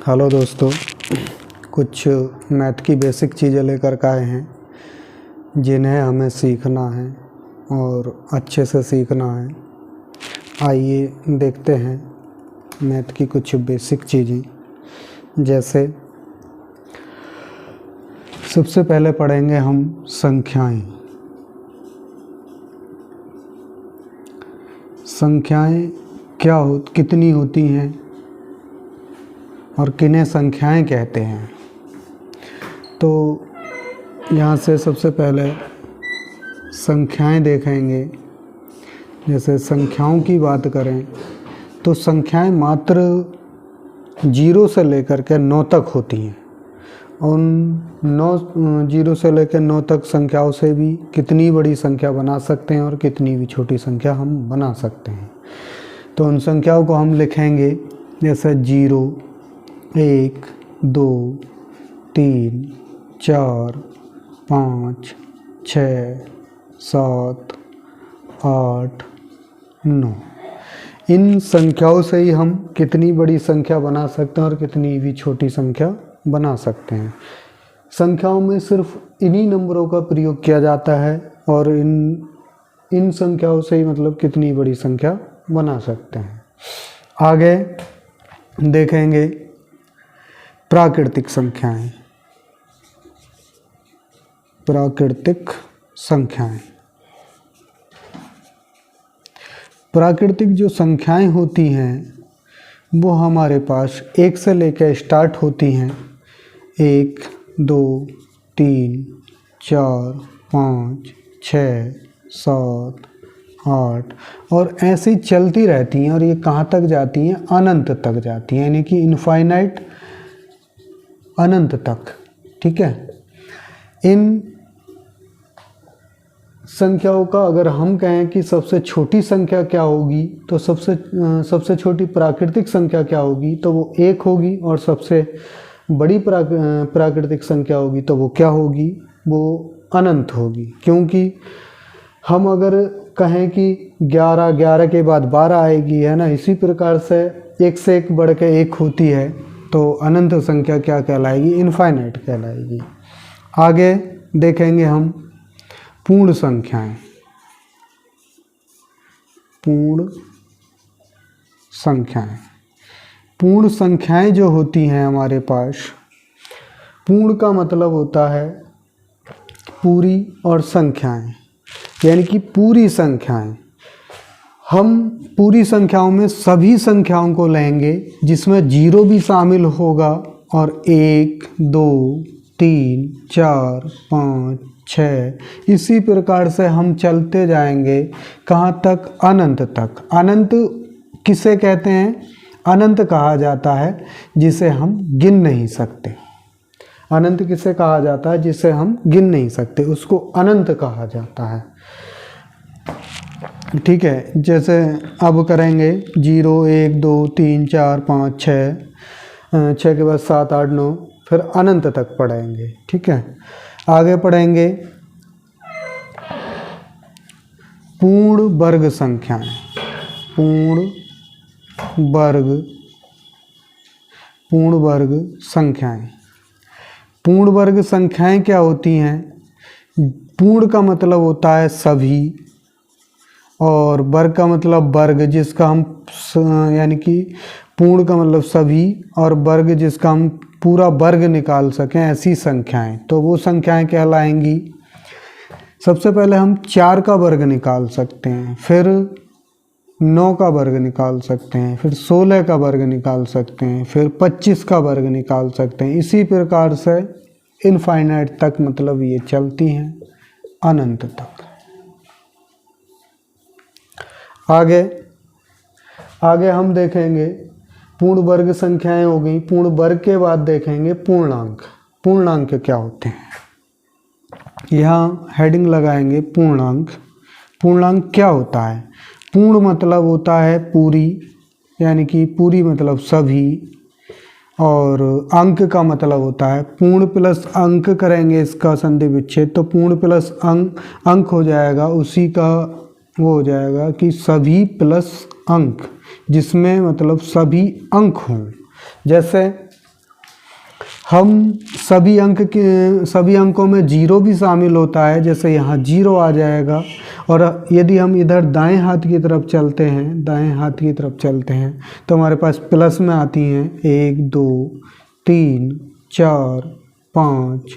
Hello दोस्तों, कुछ math की बेसिक चीज़ें लेकर के आए हैं जिन्हें हमें सीखना है और अच्छे से सीखना है। आइए देखते हैं मैथ की कुछ बेसिक चीज़ें। जैसे सबसे पहले पढ़ेंगे हम संख्याएं। संख्याएं कितनी होती हैं और किन्हें संख्याएं कहते हैं। तो यहाँ से सबसे पहले संख्याएं देखेंगे। जैसे संख्याओं की बात करें तो संख्याएं मात्र 0 से लेकर के 9 तक होती हैं। उन 0 से लेकर 9 तक संख्याओं से भी कितनी बड़ी संख्या बना सकते हैं और कितनी भी छोटी संख्या हम बना सकते हैं। तो उन संख्याओं को हम लिखेंगे जैसे 0, 1, 2, 3, 4, 5, 6, 7, 8, 9। इन संख्याओं से ही हम कितनी बड़ी संख्या बना सकते हैं और कितनी भी छोटी संख्या बना सकते हैं। संख्याओं में सिर्फ इन्हीं नंबरों का प्रयोग किया जाता है और इन संख्याओं से ही मतलब कितनी बड़ी संख्या बना सकते हैं। आगे देखेंगे प्राकृतिक संख्याएं। प्राकृतिक संख्याएं, प्राकृतिक जो संख्याएं होती हैं वो हमारे पास 1 से लेकर स्टार्ट होती हैं। 1, 2, 3, 4, 5, 6, 7, 8 और ऐसे ही चलती रहती हैं। और ये कहाँ तक जाती हैं? अनंत तक जाती हैं, यानी कि इनफाइनाइट, अनंत तक। ठीक है। इन संख्याओं का अगर हम कहें कि सबसे छोटी संख्या क्या होगी, तो सबसे छोटी प्राकृतिक संख्या क्या होगी, तो वो 1 होगी। और सबसे बड़ी प्राकृतिक संख्या होगी तो वो क्या होगी? वो अनंत होगी। क्योंकि हम अगर कहें कि 11 के बाद 12 आएगी, है ना, इसी प्रकार से 1 से 1 बढ़ के 1 होती है, तो अनंत संख्या क्या कहलाएगी? इनफाइनाइट कहलाएगी। आगे देखेंगे हम पूर्ण संख्याएं। पूर्ण संख्याएं, पूर्ण संख्याएं जो होती हैं हमारे पास, पूर्ण का मतलब होता है पूरी और संख्याएं, यानी कि पूरी संख्याएं। हम पूरी संख्याओं में सभी संख्याओं को लेंगे जिसमें 0 भी शामिल होगा, और 1, 2, 3, 4, 5, 6 इसी प्रकार से हम चलते जाएंगे। कहाँ तक? अनंत तक। अनंत किसे कहते हैं? अनंत कहा जाता है जिसे हम गिन नहीं सकते। अनंत किसे कहा जाता है? जिसे हम गिन नहीं सकते, उसको अनंत कहा जाता है। ठीक है। जैसे अब करेंगे 0, 1, 2, 3, 4, 5, 6 के बाद 7, 8, 9, फिर अनंत तक पढ़ेंगे। ठीक है। आगे पढ़ेंगे पूर्ण वर्ग संख्याएं। पूर्ण वर्ग संख्याएं। पूर्ण वर्ग संख्याएं क्या होती हैं? पूर्ण का मतलब होता है सभी, और वर्ग का मतलब वर्ग जिसका हम यानी कि पूर्ण का मतलब सभी और वर्ग जिसका हम पूरा वर्ग निकाल सकें, ऐसी संख्याएं। तो वो संख्याएं कहलाएंगी। सबसे पहले हम 4 का वर्ग निकाल सकते हैं, फिर 9 का वर्ग निकाल सकते हैं, फिर 16 का वर्ग निकाल सकते हैं, फिर 25 का वर्ग निकाल सकते हैं। इसी प्रकार से इनफाइनाइट तक, मतलब ये चलती हैं अनंत तक। आगे हम देखेंगे पूर्ण वर्ग संख्याएं हो गई। पूर्ण वर्ग के बाद देखेंगे पूर्णांक। पूर्णांक क्या होते हैं? यहाँ हेडिंग लगाएंगे पूर्णांक। पूर्णांक क्या होता है? पूर्ण मतलब होता है पूरी, यानी कि पूरी मतलब सभी, और अंक का मतलब होता है पूर्ण प्लस अंक करेंगे इसका संधि विच्छेद, तो पूर्ण प्लस अंक हो जाएगा, उसी का वो हो जाएगा कि सभी प्लस अंक, जिसमें मतलब सभी अंक हों। जैसे हम सभी अंकों में जीरो भी शामिल होता है, जैसे यहाँ जीरो आ जाएगा। और यदि हम इधर दाएं हाथ की तरफ चलते हैं तो हमारे पास प्लस में आती हैं 1 2 3 4 5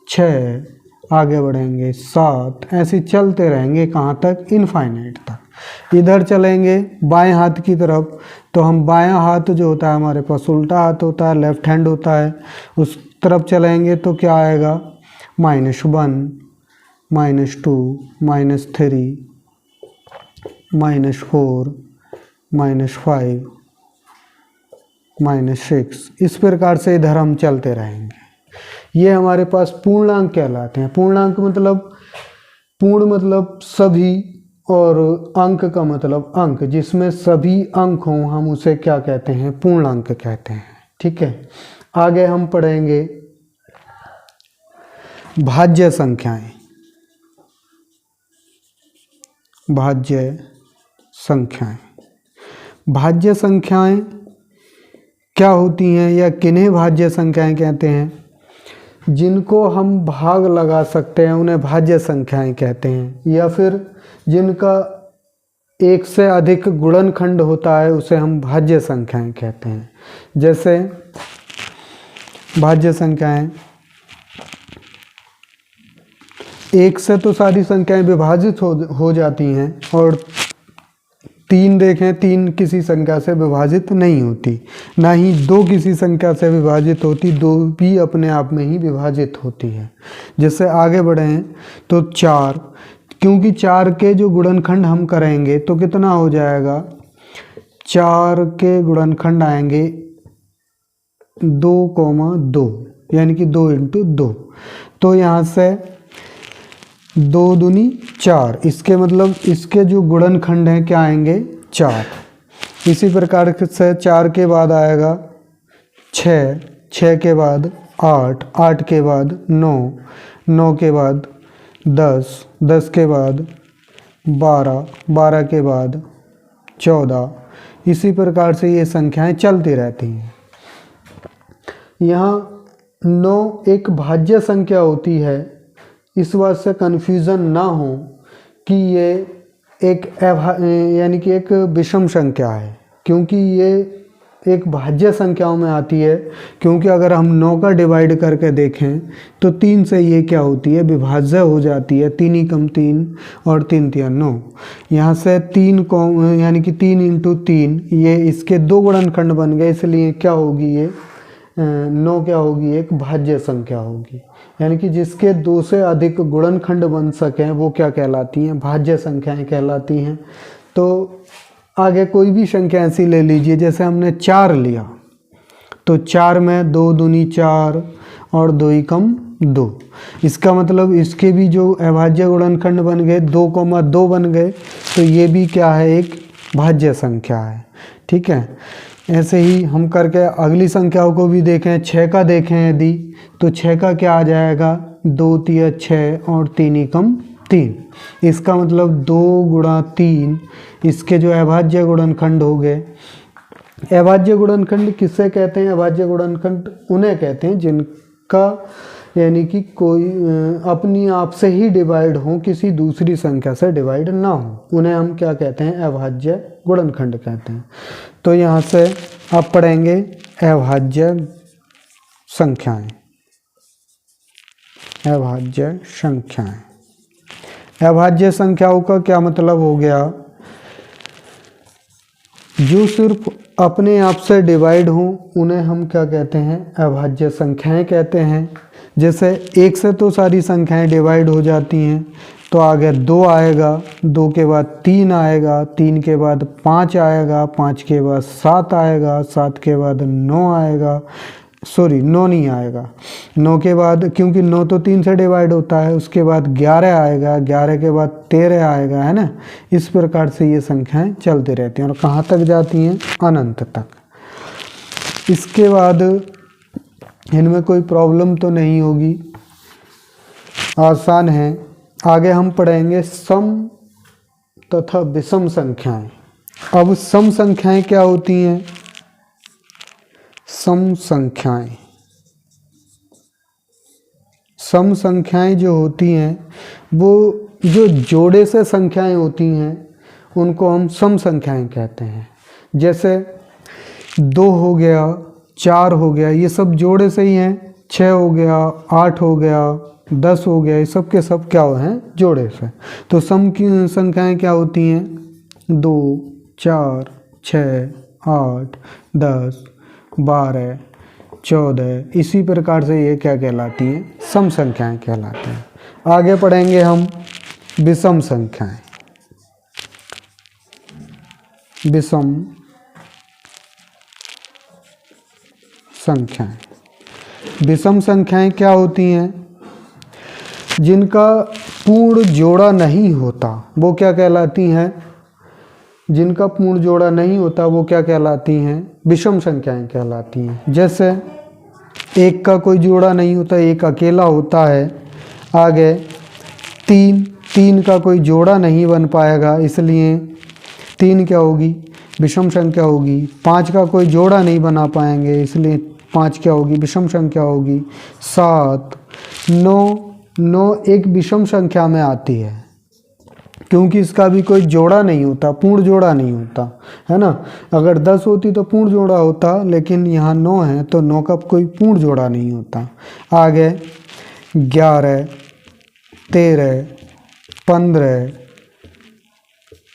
6, आगे बढ़ेंगे 7, ऐसे चलते रहेंगे कहाँ तक, इनफाइनाइट तक। इधर चलेंगे बाएं हाथ की तरफ तो हम बायां हाथ जो होता है हमारे पास उल्टा हाथ होता है, लेफ्ट हैंड होता है, उस तरफ चलेंगे तो क्या आएगा, -1 -2 -3 -4 -5 -6, इस प्रकार से इधर हम चलते रहेंगे। ये हमारे पास पूर्णांक कहलाते हैं। पूर्णांक मतलब पूर्ण मतलब सभी, और अंक का मतलब अंक, जिसमें सभी अंक हों हम उसे क्या कहते हैं, पूर्णांक कहते हैं। ठीक है, आगे हम पढ़ेंगे भाज्य संख्याएं। भाज्य संख्याएं क्या होती हैं या किन्हें भाज्य संख्याएं कहते हैं, जिनको हम भाग लगा सकते हैं उन्हें भाज्य संख्याएं कहते हैं, या फिर जिनका एक से अधिक गुणनखंड होता है उसे हम भाज्य संख्याएं कहते हैं। जैसे भाज्य संख्याएं, एक से तो सारी संख्याएं विभाजित हो जाती हैं, और 3 देखें, 3 किसी संख्या से विभाजित नहीं होती, ना ही 2 किसी संख्या से विभाजित होती, 2 भी अपने आप में ही विभाजित होती है। जैसे आगे बढ़ें तो 4, क्योंकि 4 के जो गुणनखंड हम करेंगे तो कितना हो जाएगा, 4 के गुणनखंड आएंगे 2,2, यानी कि 2 × 2, तो यहाँ से 2 दूनी 4, इसके मतलब इसके जो गुणनखंड हैं क्या आएंगे, 4। इसी प्रकार से 4 के बाद आएगा 6, 6 के बाद 8, 8 के बाद 9, 9 के बाद 10, 10 के बाद 12, 12 के बाद 14, इसी प्रकार से ये संख्याएं चलती रहती हैं। यहाँ 9 एक भाज्य संख्या होती है, इस बात से कन्फ्यूज़न ना हो कि ये एक यानी कि एक विषम संख्या है, क्योंकि ये एक भाज्य संख्याओं में आती है। क्योंकि अगर हम 9 का डिवाइड करके देखें तो 3 से ये क्या होती है, विभाज्य हो जाती है, 3 × 3 और 3 × 3 9। यहाँ से 3 को यानी कि 3 × 3 ये इसके 2 गुणनखंड बन गए, इसलिए क्या होगी ये 9 क्या होगी, एक भाज्य संख्या होगी। यानी कि जिसके 2 से अधिक गुणनखंड बन सकें वो क्या कहलाती हैं, भाज्य संख्याएं कहलाती हैं। तो आगे कोई भी संख्या ऐसी ले लीजिए, जैसे हमने 4 लिया तो 4 में 2 दूनी 4 और 2 × 2, इसका मतलब इसके भी जो अभाज्य गुणनखंड बन गए 2,2 बन गए, तो ये भी क्या है, एक भाज्य संख्या है। ठीक है, ऐसे ही हम करके अगली संख्याओं को भी देखें। 6 का देखें यदि, तो 6 का क्या आ जाएगा, 2 × 3 = 6 और 3 × 3, इसका मतलब 2 × 3, इसके जो अभाज्य गुणनखंड हो गए। अभाज्य गुणनखंड किससे कहते हैं, अभाज्य गुणनखंड उन्हें कहते हैं जिनका यानी कि कोई अपनी आप से ही डिवाइड हो, किसी दूसरी संख्या से डिवाइड ना हो, उन्हें हम क्या कहते हैं, अभाज्य गुणनखंड कहते हैं। तो यहाँ से आप पढ़ेंगे अभाज्य संख्याएं। अभाज्य संख्याएं, अभाज्य संख्याओं का क्या मतलब हो गया, जो सिर्फ अपने आप से डिवाइड हों उन्हें हम क्या कहते हैं, अभाज्य संख्याएं कहते हैं। जैसे 1 से तो सारी संख्याएं डिवाइड हो जाती हैं, तो आगे 2 आएगा, 2 के बाद 3 आएगा, 3 के बाद 5 आएगा, 5 के बाद 7 आएगा, 7 के बाद 9 आएगा, 9 नहीं आएगा, 9 के बाद, क्योंकि 9 तो 3 से डिवाइड होता है, उसके बाद 11 आएगा, 11 के बाद 13 आएगा, है ना। इस प्रकार से ये संख्याएं चलती रहती हैं और कहाँ तक जाती हैं, अनंत तक। इसके बाद इनमें कोई प्रॉब्लम तो नहीं होगी, आसान है। आगे हम पढ़ेंगे सम तथा विषम संख्याएं। अब सम संख्याएं क्या होती हैं, सम संख्याएं सम संख्याएं जो होती हैं वो जो जोड़े से संख्याएं होती हैं उनको हम सम संख्याएं कहते हैं। जैसे 2 हो गया, 4 हो गया, ये सब जोड़े से ही हैं। 6 हो गया, 8 हो गया, 10 हो गया, ये सब के सब क्या हैं? जोड़े से। तो सम की संख्याएं क्या होती हैं? 2, 4, 6, 8, 10, 12, 14, इसी प्रकार से ये क्या कहलाती हैं? सम संख्याएं कहलाती हैं। आगे पढ़ेंगे हम विषम संख्याएं। विषम संख्याएं, विषम संख्याएं क्या होती हैं? जिनका पूर्ण जोड़ा नहीं होता वो क्या कहलाती हैं? जिनका पूर्ण जोड़ा नहीं होता वो क्या कहलाती हैं? विषम संख्याएं कहलाती हैं। जैसे 1 का कोई जोड़ा नहीं होता, 1 अकेला होता है। आगे 3 का कोई जोड़ा नहीं बन पाएगा, इसलिए 3 क्या होगी? विषम संख्या होगी। 5 का कोई जोड़ा नहीं बना पाएंगे, इसलिए 5 क्या होगी? विषम संख्या होगी। 7, 9 एक विषम संख्या में आती है क्योंकि इसका भी कोई जोड़ा नहीं होता, पूर्ण जोड़ा नहीं होता, है ना। अगर 10 होती तो पूर्ण जोड़ा होता, लेकिन यहाँ 9 है तो 9 का कोई पूर्ण जोड़ा नहीं होता। आगे 11, 13, 15,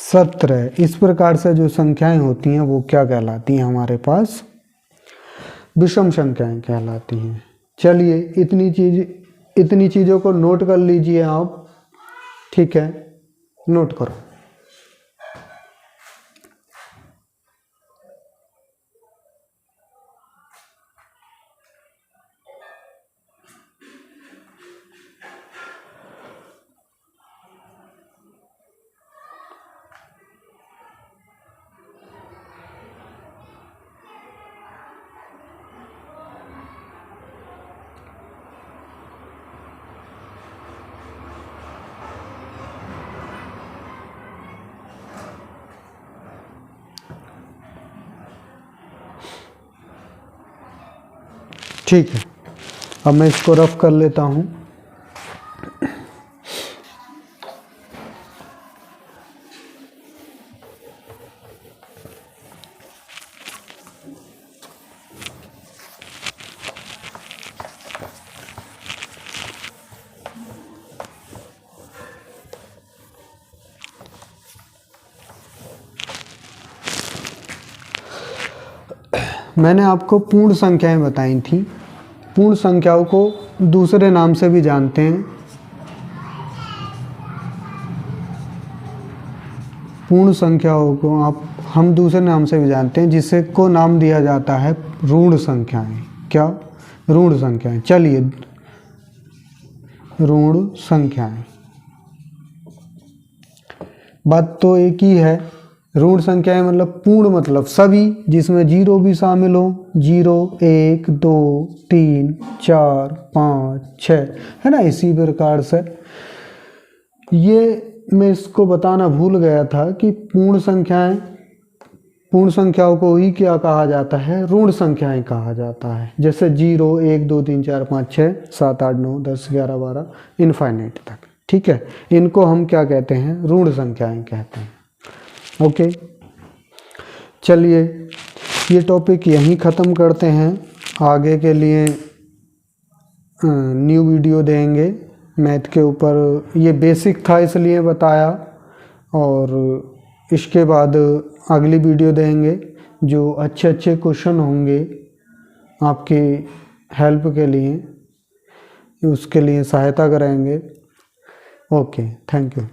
17, इस प्रकार से जो संख्याएं होती हैं वो क्या कहलाती हैं? हमारे पास विषम संख्याएं कहलाती हैं। चलिए इतनी चीज़ों को नोट कर लीजिए आप, ठीक है, नोट करो। ठीक है, अब मैं इसको रफ कर लेता हूँ। मैंने आपको पूर्ण संख्याएं बताई थी। पूर्ण संख्याओं को दूसरे नाम से भी जानते हैं। पूर्ण संख्याओं को हम दूसरे नाम से भी जानते हैं, जिसे को नाम दिया जाता है ऋण संख्याएं। क्या? ऋण संख्याएं। चलिए, ऋण संख्याएं, बात तो एक ही है। ऋण संख्याएं मतलब पूर्ण, मतलब सभी जिसमें जीरो भी शामिल हो। 0, 1, 2, 3, 4, 5, 6, है ना। इसी प्रकार से ये मैं इसको बताना भूल गया था कि पूर्ण संख्याओं को ही क्या कहा जाता है? ऋण संख्याएं कहा जाता है। जैसे 0, 1, 2, 3, 4, 5, 6, 7, 8, 9, 10, 11, 12 इनफाइनाइट तक, ठीक है। इनको हम क्या कहते हैं? ऋण संख्याएं कहते हैं। ओके, चलिए ये टॉपिक यहीं ख़त्म करते हैं। आगे के लिए न्यू वीडियो देंगे मैथ के ऊपर। ये बेसिक था इसलिए बताया, और इसके बाद अगली वीडियो देंगे जो अच्छे अच्छे क्वेश्चन होंगे आपकी हेल्प के लिए, उसके लिए सहायता करेंगे। Okay, thank you.